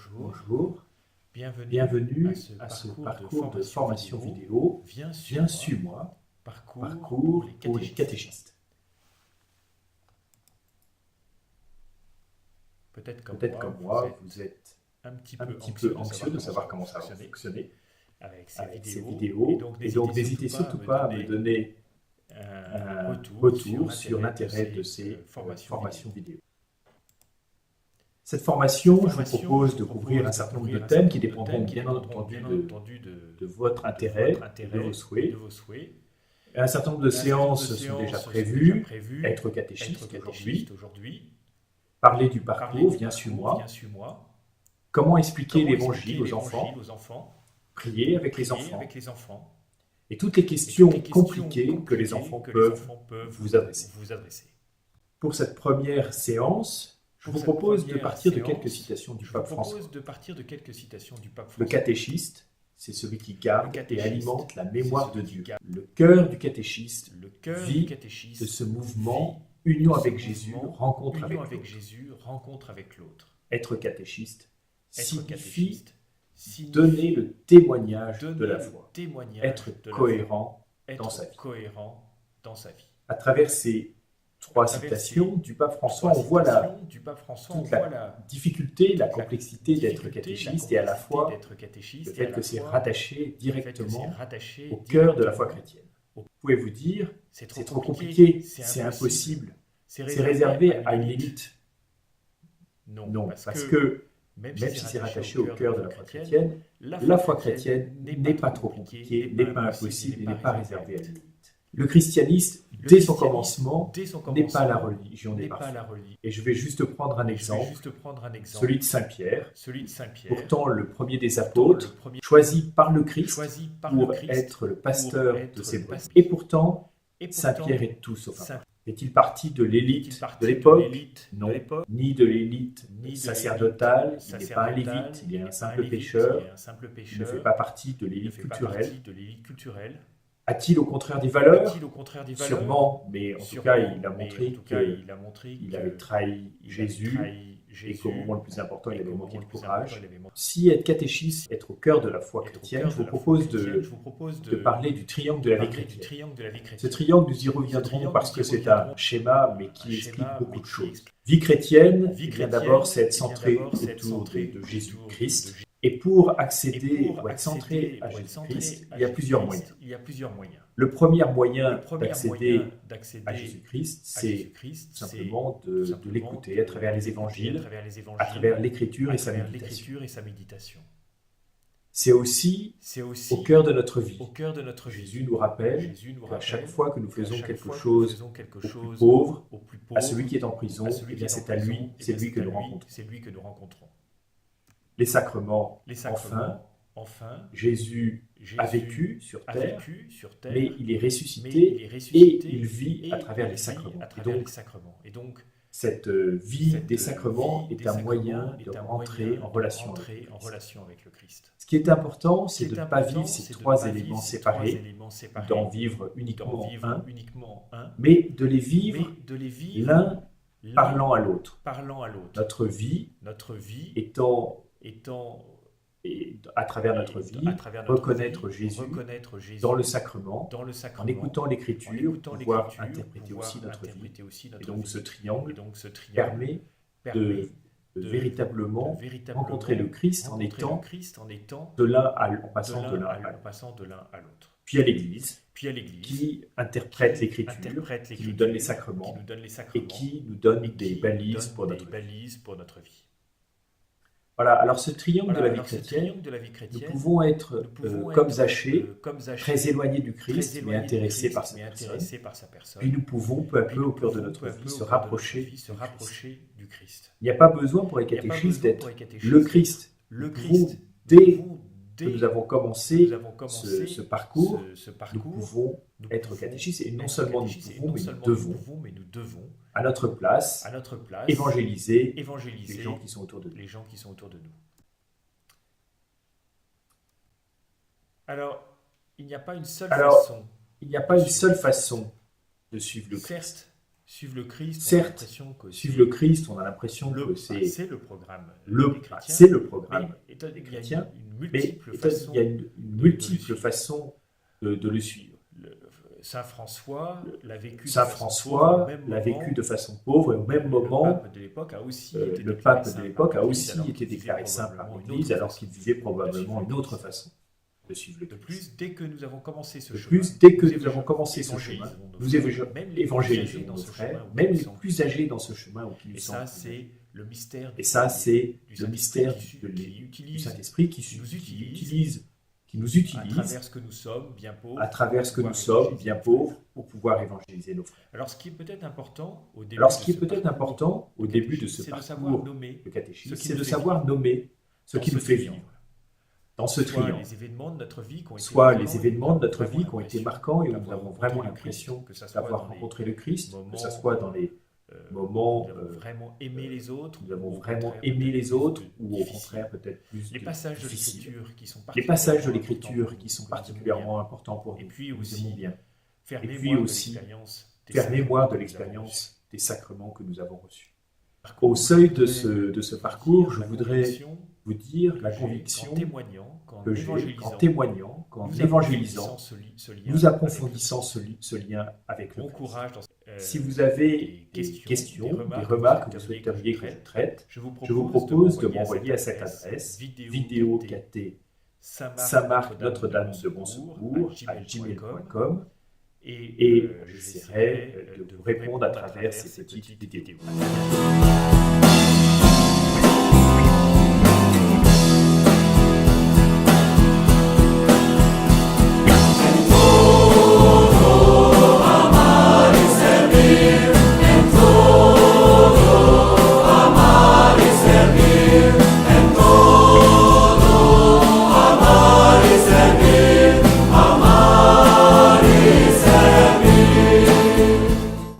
Bonjour, Bienvenue bienvenue à à ce ce parcours parcours de formation vidéo. Viens Viens sur suis-moi, parcours pour parcours les pour les catéchistes. catéchistes. Peut-être comme Peut-être moi, comme vous moi, êtes vous êtes un petit un peu petit anxieux peu de anxieux savoir de comment ça savoir va comment ça va fonctionner fonctionner avec ces avec ces vidéos. Et vidéos. donc, Et donc, n'hésitez n'hésitez surtout surtout pas pas à à me me donner donner un un retour sur retour sur l'intérêt l'intérêt de de ces ces formations formations vidéo. vidéo. Cette Cette formation, je vous formation, je propose vous de couvrir un propose de certain nombre de couvrir un thèmes certain qui nombre de dépendront thèmes qui bien dépendront entendu bien de, entendu de votre de votre intérêt et de vos intérêt et de souhaits. vos souhaits. Un certain nombre de Un certain nombre de séances sont déjà séances sont déjà prévues. prévues. Être Être catéchiste catéchiste aujourd'hui, aujourd'hui. parler du Parler parcours, du viens parcours, viens suis-moi, suis-moi. comment expliquer Comment l'évangile expliquer aux l'évangile enfants, aux enfants. prier avec les Prier avec enfants, les enfants. et toutes les Et toutes questions les questions compliquées que les compliquées enfants que les peuvent enfants peuvent vous adresser. vous adresser. Pour cette première séance, je Pour vous cette propose de première partir de quelques séance, citations du je vous pape François. propose de partir de quelques citations du pape Le François. catéchiste, c'est celui qui Le garde et catéchiste, alimente la c'est mémoire celui de qui Dieu. garde. Le cœur du catéchiste Le cœur du vit catéchiste de ce vit mouvement, de union ce avec Jésus, mouvement, rencontre union avec avec l'autre. Jésus, rencontre avec l'autre. Être catéchiste Être signifie catéchiste donner signifie le témoignage de donner la le foi, témoignage être de la foi, cohérent dans sa être vie. cohérent dans sa vie. À travers ces À trois travers citations ces du pape François, trois on voit citations du pape François, on toute voit la difficulté, la toute la complexité d'être difficulté, la catéchiste et à la complexité fois d'être le catéchiste et fait à que la c'est fois rattaché le fait que c'est directement rattaché au cœur de la foi directement chrétienne. au... Vous pouvez vous dire, C'est c'est trop trop compliqué, compliqué, c'est c'est impossible, impossible, c'est c'est réservé réservé à à une une élite. élite. Non, Non, parce parce que que même même si si c'est c'est rattaché rattaché au au cœur de cœur de la la foi foi chrétienne, chrétienne, la la foi foi chrétienne chrétienne n'est pas trop compliquée, n'est pas impossible et n'est pas réservée à une élite. Le christianisme, Le dès son christianisme, commencement, dès son n'est pas la commencement, religion des n'est pas parfaits. la religion. Et je vais juste prendre un Et je vais exemple, juste prendre un exemple, celui de Saint Pierre, celui de Saint Pierre, pourtant le premier des pourtant le apôtres, premier choisi par le Christ choisi par le pour Christ être le pour pasteur de être ses le brebis. pasteur. Et pourtant, Et Saint pourtant, Pierre est tout sauf un Saint parfait. Est-il parti de est-il l'élite parti de de l'époque? l'élite de Non, l'époque, ni de l'élite ni de sacerdotale, l'élite il n'est pas un sacerdotale, lévite, il est il un n'est pas un simple lévite, il pécheur, est un simple il ne fait pécheur, pas partie de il ne l'élite fait pas culturelle. partie de l'élite culturelle. A-t-il au contraire des valeurs? A-t-il au contraire des valeurs? Sûrement, mais en tout cas, Sûrement, il a mais en montré tout cas, il a montré qu'il avait trahi qu'il avait Jésus trahi et Jésus, qu'au moment le plus important, il et avait qu'au manqué moment de le plus important, courage. il avait manqué Si être catéchiste, être au cœur de la foi d'être au chrétienne, cœur je de vous la foi propose chrétienne, je vous propose de parler du triangle de la vie parler du chrétienne. triangle de la vie Ce chrétienne. triangle, nous y Ce reviendrons triangle, parce nous que y c'est un reviendrons, schéma, mais un qui explique schéma, beaucoup mais de qui choses. explique. Vie chrétienne, Vie eh bien chrétienne, d'abord, c'est être eh bien centré d'abord, c'est être autour centré de autour Jésus-Christ. de Et pour Et accéder pour ou être centré accéder, à pour être centré Jésus-Christ, à il y a plusieurs moyens. Jésus-Christ, il y a plusieurs moyens. Le premier Le moyen premier d'accéder moyen à d'accéder Jésus-Christ, à c'est Jésus-Christ, tout c'est simplement tout de simplement l'écouter à travers les l'écouter à évangiles, travers les à évangiles, travers l'écriture à et sa travers méditation. l'écriture et sa méditation. C'est aussi C'est au aussi cœur de notre vie. au cœur de notre vie. Jésus nous rappelle Jésus nous qu'à chaque rappelle fois que nous qu'à faisons chaque quelque fois que nous chose faisons quelque au plus chose pauvre, au plus à celui pauvre, qui est en prison, à eh celui qui bien est en c'est à lui, prison, eh c'est bien, lui que c'est à nous lui, rencontrons. c'est lui que nous rencontrons. Les sacrements, Les enfin, sacrements, enfin, Jésus a Jésus vécu sur a terre, vécu sur terre, mais il est mais ressuscité il est et ressuscité il vit et à travers il les vit sacrements. à Et travers les donc, sacrements. Et donc, cette vie cette des sacrements vie est des un sacrements moyen de est un rentrer moyen en de relation avec rentrer le en Christ. relation avec le Christ. Ce qui est important, Ce c'est qui de est ne pas vivre important, ces c'est de ne trois pas vivre éléments ces trois séparés, éléments séparés, d'en vivre d'en uniquement vivre un, uniquement un, mais de les mais vivre de les vivre l'un l'un parlant à l'autre. parlant à l'autre. Notre vie Notre vie étant, étant et à travers notre vie, à travers notre reconnaître vie, Jésus reconnaître Jésus dans le sacrement, dans le en sacrement, écoutant en l'écriture, écoutant pouvoir l'écriture, interpréter pouvoir aussi notre vie. interpréter aussi Et notre donc vie. ce Et triangle donc ce triangle permet permet de de véritablement véritablement rencontrer le Christ en rencontrer le étant Christ en étant en de passant de l'un l'un à en l'autre. passant de l'un à l'autre. Puis à l'Église, Puis à l'Église qui interprète qui l'écriture, interprète qui nous l'écriture, donne les qui sacrements nous donne les et sacrements qui nous donne et des qui balises donne pour des notre vie. balises pour notre vie. Voilà, alors ce triangle de Voilà, la vie alors ce chrétienne, triangle de la vie nous chrétienne, pouvons être nous pouvons comme être Zachée, comme Zachée, très éloignés du très Christ, mais éloignés du intéressés Christ, par sa mais personne. intéressés par sa personne. Puis nous pouvons peu à Puis peu nous au cœur de pouvons notre peu à peu vie au se cœur de notre rapprocher vie se du Christ. rapprocher du Christ. Il n'y a pas besoin pour les Il n'y a pas catéchistes besoin pour d'être les catéchistes le Christ. le Nous Christ. pouvons, dès Vous, que dès nous avons que commencé nous avons commencé ce parcours, ce nous parcours, pouvons nous être pouvons catéchistes et non être seulement nous catéchistes, et pouvons, non mais nous seulement nous devons, pouvons, mais nous devons, à notre place, à notre place, évangéliser évangéliser les gens qui sont autour de nous. les gens qui sont autour de nous. Alors, il n'y a pas une seule Alors, façon il n'y a pas une seule façon de suivre le Christ. Suivre le Christ, Certes, on a l'impression que suivre le Christ, on a l'impression le, que c'est le programme des chrétiens. c'est le programme Mais des il y a chrétiens, une mais multiple façon il y a une multiple façon de le suivre. Saint François l'a vécu Saint François l'a vécu de façon pauvre et au même moment, le pape de l'époque a aussi été le déclaré pape saint de l'époque par a l'Église, aussi alors été qu'il déclaré vivait saint par probablement une l'Église, autre alors façon qu'il vivait de probablement suivre une le autre Christ. façon de suivre le De Christ. plus, dès que nous avons commencé ce De chemin, plus, dès que nous nous avons commencé ce chemin, nous évangélisons nos frères, même les plus âgés dans ce chemin ou qui nous Et semblent. ça, c'est le mystère Et ça, c'est le mystère du du Saint-Esprit qui nous utilise à travers ce que nous sommes, bien pauvres, à travers ce que pour nous pouvoir sommes, évangéliser bien nos frères. pauvres, pour pouvoir évangéliser nos frères. Alors, ce qui est peut-être important au début Alors, ce de qui est ce peut-être parcours important au de début de catéchisme, ce c'est de savoir parcours nommer de catéchisme, ce qui c'est nous de fait savoir nommer ce dans qui ce nous fait triangle. vivre dans ce soit triangle. les événements de notre vie qui ont été Soit marquants, les événements de notre vraiment vie qui ont été l'impression marquants et où nous d'avoir avons rencontré vraiment le l'impression Christ, que ça soit d'avoir dans les rencontré le Christ, moments que ce soit dans les moments où nous avons vraiment aimé les autres, nous avons ou au vraiment contraire aimé peut-être les plus autres, de ou au difficiles. contraire peut-être plus Les passages de difficiles. l'écriture qui sont Les passages de particulièrement l'écriture importants qui sont pour nous, que nous aimons particulièrement importants pour Et nous, puis que nous aussi, aimons bien. faire Et puis mémoire de aussi, l'expérience des faire sacrements mémoire de que nous avons reçus. l'expérience des sacrements que nous avons reçus. Parcours, Au seuil de je voudrais ce parcours, je la voudrais conviction vous dire que la j'ai conviction qu'en témoignant, qu'en que j'ai qu'en évangélisant, témoignant, qu'en nous évangélisant, approfondissant ce lien nous avec approfondissons ce lien avec le le Christ. Christ. Courage dans Si vous avez des questions, des remarques que vous souhaiteriez que je traite, je vous je vous propose de m'envoyer à cette adresse vidéo-kt Saint-Marc-Notre-Dame de Bonsecours à gmail.com et j'essaierai de vous répondre à travers ces petites vidéos.